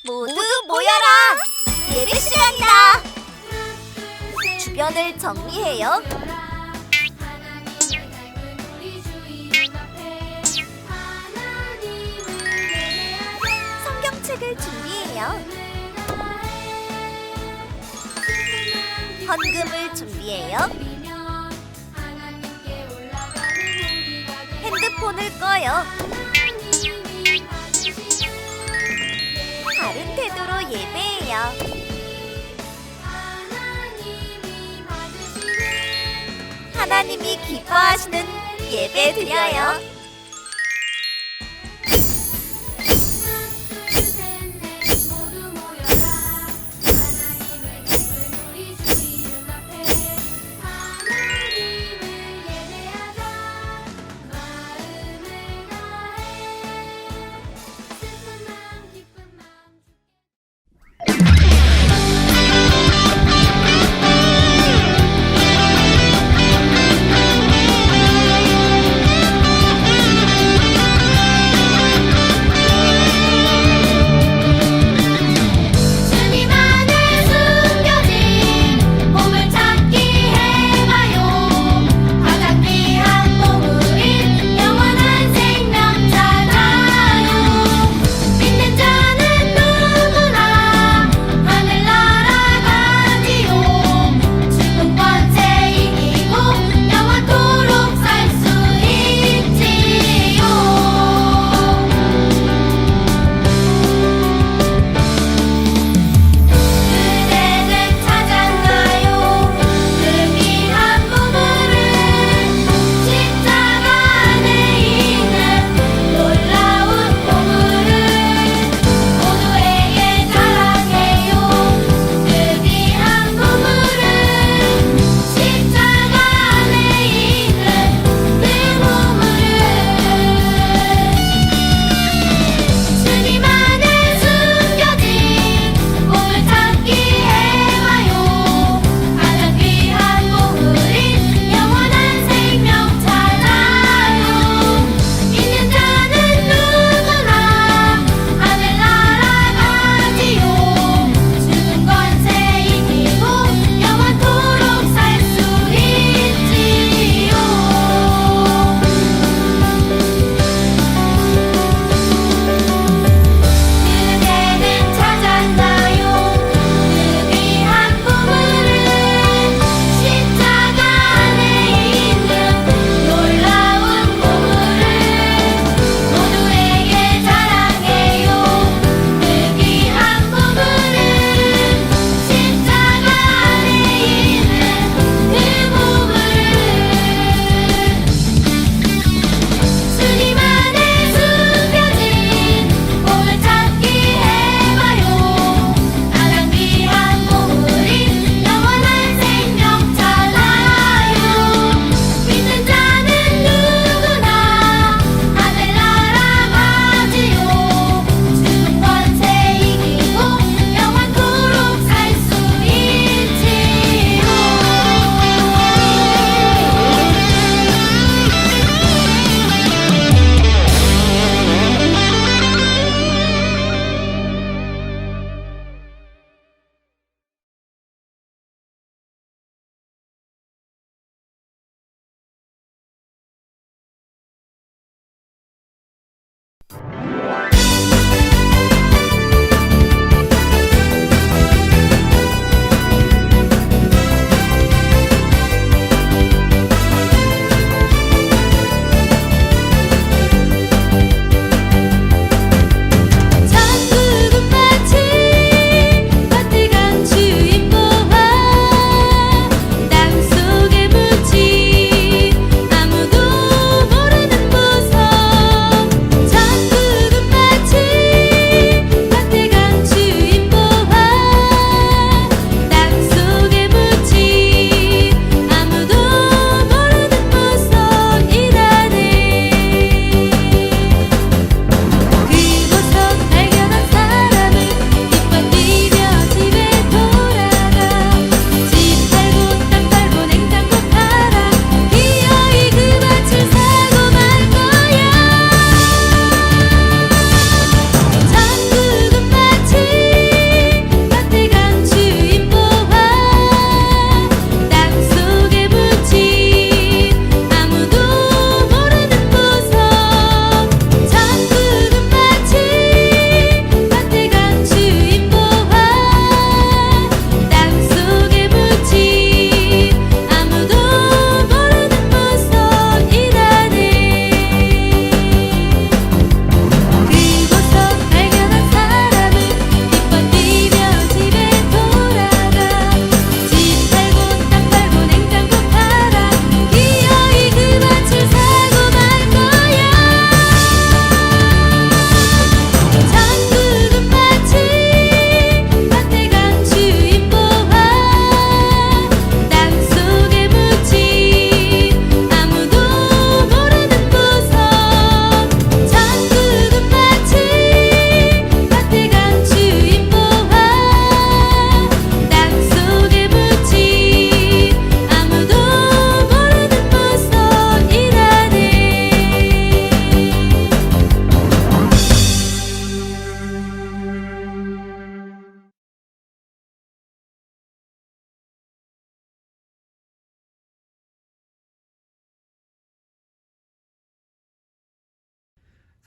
모두 모여라! 예배 시간이다! 주변을 정리해요. 성경책을 준비해요. 헌금을 준비해요. 핸드폰을 꺼요. 바른 태도로 예배해요. 하나님이 기뻐하시는 예배 드려요.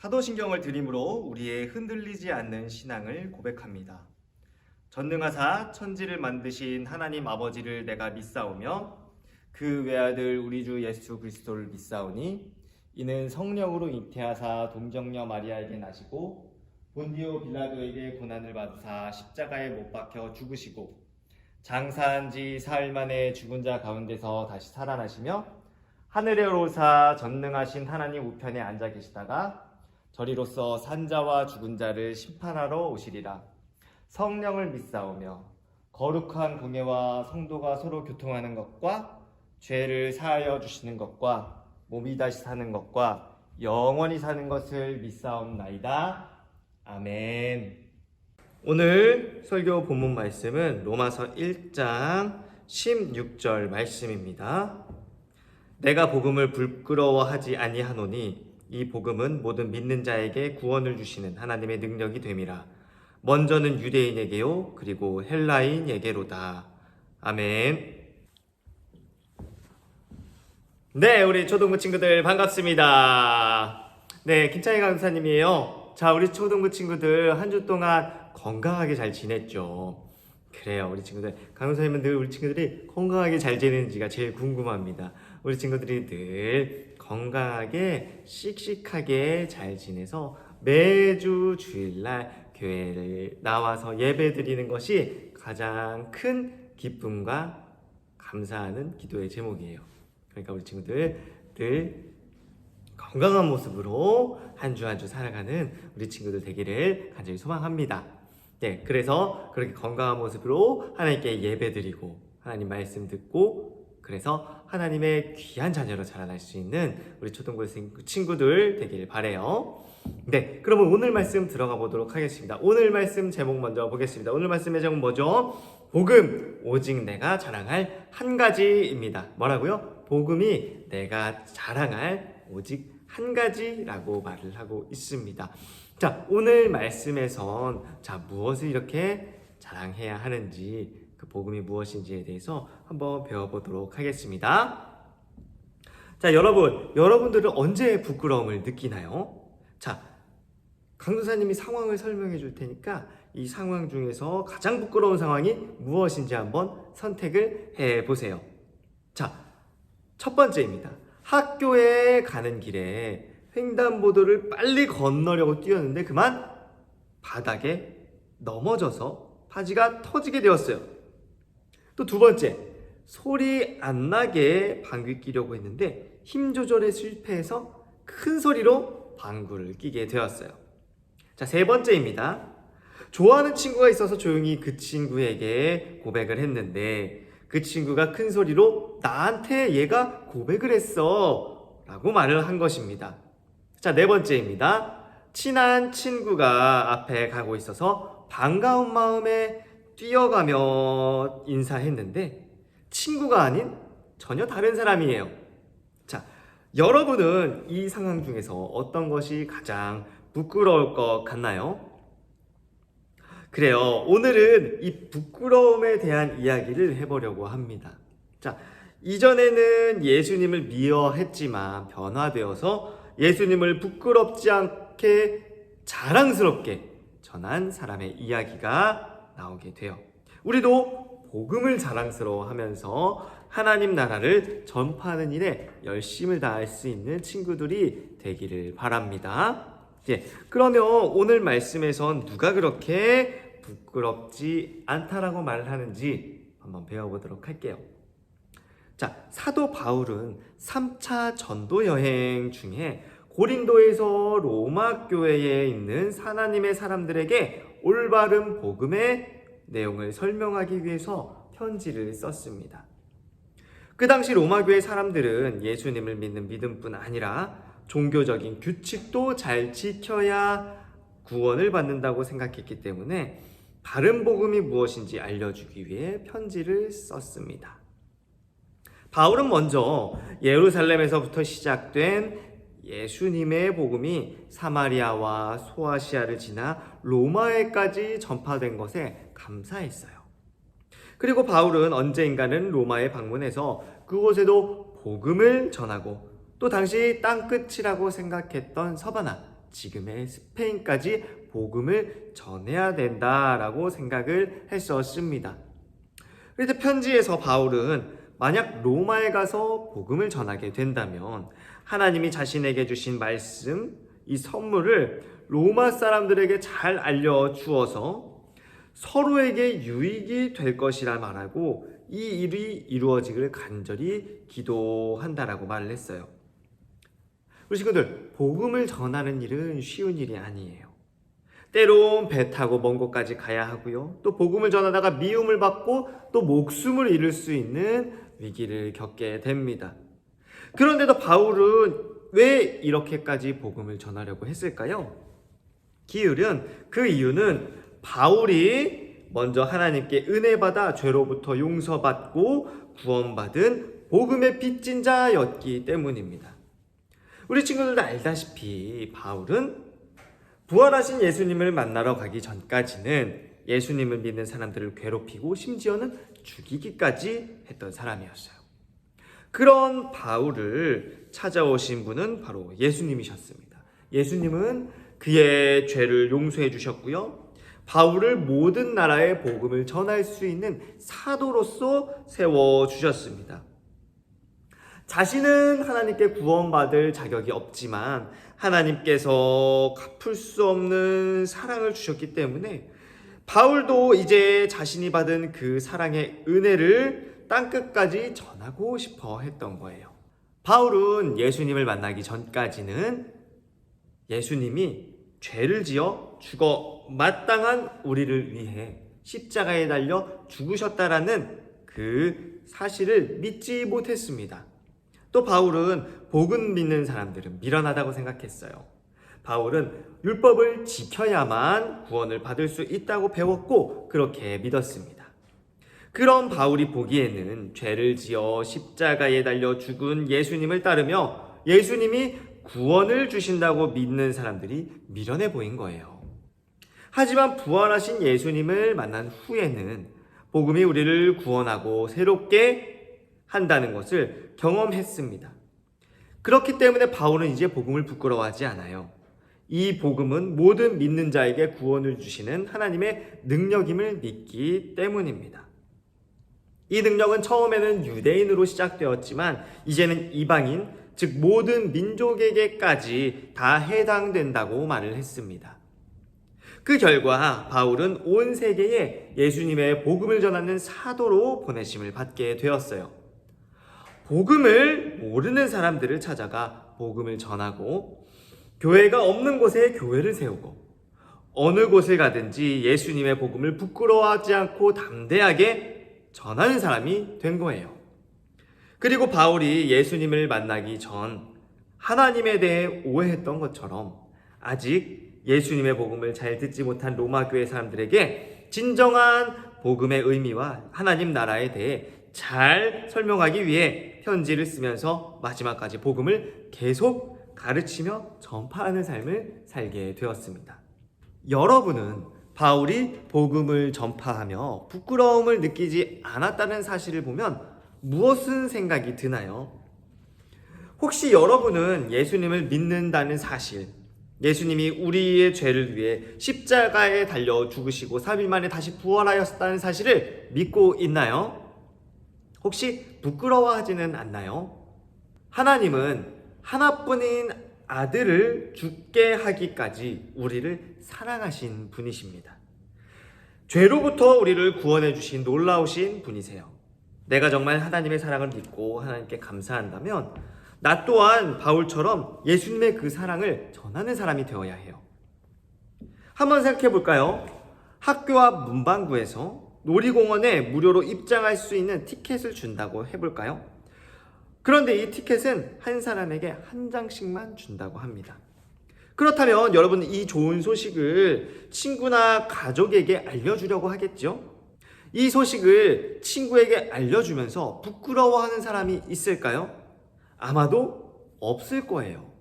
사도신경을 들임으로 우리의 흔들리지 않는 신앙을 고백합니다. 전능하사 천지를 만드신 하나님 아버지를 내가 믿사오며 그 외아들 우리 주 예수 그리스도를 믿사오니 이는 성령으로 잉태하사 동정녀 마리아에게 나시고 본디오 빌라도에게 고난을 받으사 십자가에 못 박혀 죽으시고 장사한 지 사흘 만에 죽은 자 가운데서 다시 살아나시며 하늘에 오르사 전능하신 하나님 우편에 앉아 계시다가 저리로서 산자와 죽은 자를 심판하러 오시리라. 성령을 믿사오며 거룩한 공예와 성도가 서로 교통하는 것과 죄를 사하여 주시는 것과 몸이 다시 사는 것과 영원히 사는 것을 믿사옵나이다. 아멘. 오늘 설교 본문 말씀은 로마서 1장 16절 말씀입니다. 내가 복음을 부끄러워하지 아니하노니 이 복음은 모든 믿는 자에게 구원을 주시는 하나님의 능력이 됨이라. 먼저는 유대인에게요 그리고 헬라인에게로다. 아멘. 네, 우리 초등부 친구들 반갑습니다. 네, 김창희 강사님이에요. 자, 우리 초등부 친구들 한 주 동안 건강하게 잘 지냈죠? 그래요, 우리 친구들. 강사님은 늘 우리 친구들이 건강하게 잘 지내는지가 제일 궁금합니다. 우리 친구들이 늘 건강하게 씩씩하게 잘 지내서 매주 주일날 교회를 나와서 예배 드리는 것이 가장 큰 기쁨과 감사하는 기도의 제목이에요. 그러니까 우리 친구들 늘 건강한 모습으로 한 주 한 주 살아가는 우리 친구들 되기를 간절히 소망합니다. 네, 그래서 그렇게 건강한 모습으로 하나님께 예배드리고 하나님 말씀 듣고 그래서 하나님의 귀한 자녀로 자라날 수 있는 우리 초등부 친구들 되기를 바라요. 네, 그러면 오늘 말씀 들어가 보도록 하겠습니다. 오늘 말씀 제목 먼저 보겠습니다. 오늘 말씀의 제목 뭐죠? 복음, 오직 내가 자랑할 한 가지입니다. 뭐라고요? 복음이 내가 자랑할 오직 한 가지라고 말을 하고 있습니다. 자, 오늘 말씀에선 무엇을 이렇게 자랑해야 하는지 그 복음이 무엇인지에 대해서 한번 배워보도록 하겠습니다. 자, 여러분들은 언제 부끄러움을 느끼나요? 자, 강도사님이 상황을 설명해 줄 테니까 이 상황 중에서 가장 부끄러운 상황이 무엇인지 한번 선택을 해 보세요. 자, 첫 번째입니다. 학교에 가는 길에 횡단보도를 빨리 건너려고 뛰었는데 그만 바닥에 넘어져서 바지가 터지게 되었어요. 또 두 번째, 소리 안 나게 방귀 끼려고 했는데 힘 조절에 실패해서 큰 소리로 방구를 끼게 되었어요. 자, 세 번째입니다. 좋아하는 친구가 있어서 조용히 그 친구에게 고백을 했는데 그 친구가 큰 소리로 나한테 얘가 고백을 했어 라고 말을 한 것입니다. 자, 네 번째입니다. 친한 친구가 앞에 가고 있어서 반가운 마음에 뛰어가며 인사했는데 친구가 아닌 전혀 다른 사람이에요. 자, 여러분은 이 상황 중에서 어떤 것이 가장 부끄러울 것 같나요? 그래요. 오늘은 이 부끄러움에 대한 이야기를 해보려고 합니다. 자, 이전에는 예수님을 미워했지만 변화되어서 예수님을 부끄럽지 않게 자랑스럽게 전한 사람의 이야기가 나오게 돼요. 우리도 복음을 자랑스러워하면서 하나님 나라를 전파하는 일에 열심을 다할 수 있는 친구들이 되기를 바랍니다. 예, 그러면 오늘 말씀에선 누가 그렇게 부끄럽지 않다라고 말을 하는지 한번 배워보도록 할게요. 자, 사도 바울은 3차 전도 여행 중에 고린도에서 로마 교회에 있는 하나님의 사람들에게 올바른 복음의 내용을 설명하기 위해서 편지를 썼습니다. 그 당시 로마 교회 사람들은 예수님을 믿는 믿음뿐 아니라 종교적인 규칙도 잘 지켜야 구원을 받는다고 생각했기 때문에 바른 복음이 무엇인지 알려주기 위해 편지를 썼습니다. 바울은 먼저 예루살렘에서부터 시작된 예수님의 복음이 사마리아와 소아시아를 지나 로마에까지 전파된 것에 감사했어요. 그리고 바울은 언젠가는 로마에 방문해서 그곳에도 복음을 전하고 또 당시 땅끝이라고 생각했던 서바나, 지금의 스페인까지 복음을 전해야 된다라고 생각을 했었습니다. 그런데 편지에서 바울은 만약 로마에 가서 복음을 전하게 된다면 하나님이 자신에게 주신 말씀, 이 선물을 로마 사람들에게 잘 알려주어서 서로에게 유익이 될 것이라 말하고 이 일이 이루어지기를 간절히 기도한다라고 말을 했어요. 우리 친구들, 복음을 전하는 일은 쉬운 일이 아니에요. 때론 배 타고 먼 곳까지 가야 하고요. 또 복음을 전하다가 미움을 받고 또 목숨을 잃을 수 있는 위기를 겪게 됩니다. 그런데도 바울은 왜 이렇게까지 복음을 전하려고 했을까요? 그 이유는 바울이 먼저 하나님께 은혜받아 죄로부터 용서받고 구원받은 복음의 빚진 자였기 때문입니다. 우리 친구들도 알다시피 바울은 부활하신 예수님을 만나러 가기 전까지는 예수님을 믿는 사람들을 괴롭히고 심지어는 죽이기까지 했던 사람이었어요. 그런 바울을 찾아오신 분은 바로 예수님이셨습니다. 예수님은 그의 죄를 용서해 주셨고요. 바울을 모든 나라의 복음을 전할 수 있는 사도로서 세워주셨습니다. 자신은 하나님께 구원받을 자격이 없지만 하나님께서 갚을 수 없는 사랑을 주셨기 때문에 바울도 이제 자신이 받은 그 사랑의 은혜를 땅끝까지 전하고 싶어 했던 거예요. 바울은 예수님을 만나기 전까지는 예수님이 죄를 지어 죽어 마땅한 우리를 위해 십자가에 달려 죽으셨다라는 그 사실을 믿지 못했습니다. 또 바울은 복음 믿는 사람들은 미련하다고 생각했어요. 바울은 율법을 지켜야만 구원을 받을 수 있다고 배웠고 그렇게 믿었습니다. 그런 바울이 보기에는 죄를 지어 십자가에 달려 죽은 예수님을 따르며 예수님이 구원을 주신다고 믿는 사람들이 미련해 보인 거예요. 하지만 부활하신 예수님을 만난 후에는 복음이 우리를 구원하고 새롭게 한다는 것을 경험했습니다. 그렇기 때문에 바울은 이제 복음을 부끄러워하지 않아요. 이 복음은 모든 믿는 자에게 구원을 주시는 하나님의 능력임을 믿기 때문입니다. 이 능력은 처음에는 유대인으로 시작되었지만 이제는 이방인, 즉 모든 민족에게까지 다 해당된다고 말을 했습니다. 그 결과 바울은 온 세계에 예수님의 복음을 전하는 사도로 보내심을 받게 되었어요. 복음을 모르는 사람들을 찾아가 복음을 전하고 교회가 없는 곳에 교회를 세우고 어느 곳을 가든지 예수님의 복음을 부끄러워하지 않고 담대하게 전하는 사람이 된 거예요. 그리고 바울이 예수님을 만나기 전 하나님에 대해 오해했던 것처럼 아직 예수님의 복음을 잘 듣지 못한 로마 교회 사람들에게 진정한 복음의 의미와 하나님 나라에 대해 잘 설명하기 위해 편지를 쓰면서 마지막까지 복음을 계속 가르치며 전파하는 삶을 살게 되었습니다. 여러분은 바울이 복음을 전파하며 부끄러움을 느끼지 않았다는 사실을 보면 무엇은 생각이 드나요? 혹시 여러분은 예수님을 믿는다는 사실, 예수님이 우리의 죄를 위해 십자가에 달려 죽으시고 3일 만에 다시 부활하였다는 사실을 믿고 있나요? 혹시 부끄러워하지는 않나요? 하나님은 하나뿐인 아들을 죽게 하기까지 우리를 사랑하신 분이십니다. 죄로부터 우리를 구원해 주신 놀라우신 분이세요. 내가 정말 하나님의 사랑을 믿고 하나님께 감사한다면 나 또한 바울처럼 예수님의 그 사랑을 전하는 사람이 되어야 해요. 한번 생각해 볼까요? 학교 앞 문방구에서 놀이공원에 무료로 입장할 수 있는 티켓을 준다고 해볼까요? 그런데 이 티켓은 한 사람에게 한 장씩만 준다고 합니다. 그렇다면 여러분은 이 좋은 소식을 친구나 가족에게 알려주려고 하겠죠? 이 소식을 친구에게 알려주면서 부끄러워하는 사람이 있을까요? 아마도 없을 거예요.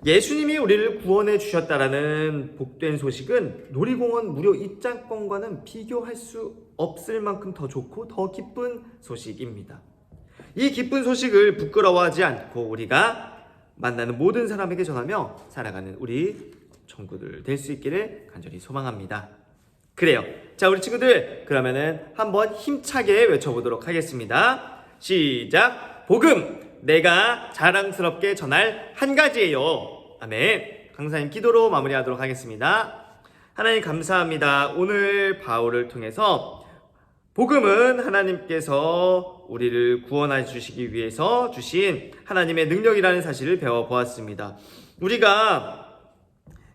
예수님이 우리를 구원해 주셨다라는 복된 소식은 놀이공원 무료 입장권과는 비교할 수 없을 만큼 더 좋고 더 기쁜 소식입니다. 이 기쁜 소식을 부끄러워하지 않고 우리가 만나는 모든 사람에게 전하며 살아가는 우리 친구들 될 수 있기를 간절히 소망합니다. 그래요. 자, 우리 친구들 그러면은 한번 힘차게 외쳐보도록 하겠습니다. 시작! 복음! 내가 자랑스럽게 전할 한 가지예요. 아멘. 강사님 기도로 마무리하도록 하겠습니다. 하나님 감사합니다. 오늘 바울을 통해서 복음은 하나님께서 우리를 구원해 주시기 위해서 주신 하나님의 능력이라는 사실을 배워보았습니다. 우리가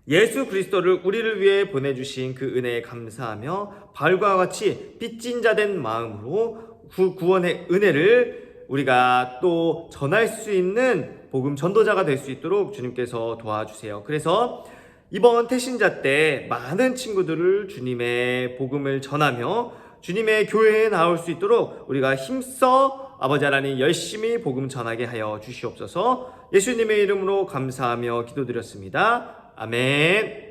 예수 그리스도를 우리를 위해 보내주신 그 은혜에 감사하며 바울과 같이 빚진 자 된 마음으로 구원의 은혜를 우리가 또 전할 수 있는 복음 전도자가 될 수 있도록 주님께서 도와주세요. 그래서 이번 태신자 때 많은 친구들을 주님의 복음을 전하며 주님의 교회에 나올 수 있도록 우리가 힘써 아버지 하나님 열심히 복음 전하게 하여 주시옵소서. 예수님의 이름으로 감사하며 기도드렸습니다. 아멘.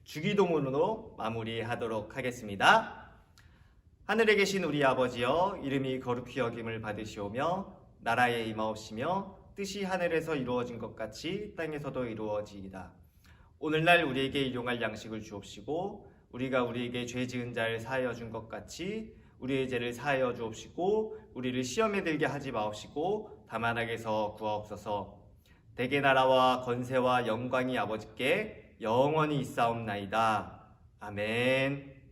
주기도문으로 마무리하도록 하겠습니다. 하늘에 계신 우리 아버지여, 이름이 거룩히 여김을 받으시오며 나라에 임하옵시며 뜻이 하늘에서 이루어진 것 같이 땅에서도 이루어지이다. 오늘날 우리에게 일용할 양식을 주옵시고 우리가 우리에게 죄 지은 자를 사하여 준 것 같이 우리의 죄를 사하여 주옵시고 우리를 시험에 들게 하지 마옵시고 다만 악에서 구하옵소서. 대개 나라와 권세와 영광이 아버지께 영원히 있사옵나이다. 아멘.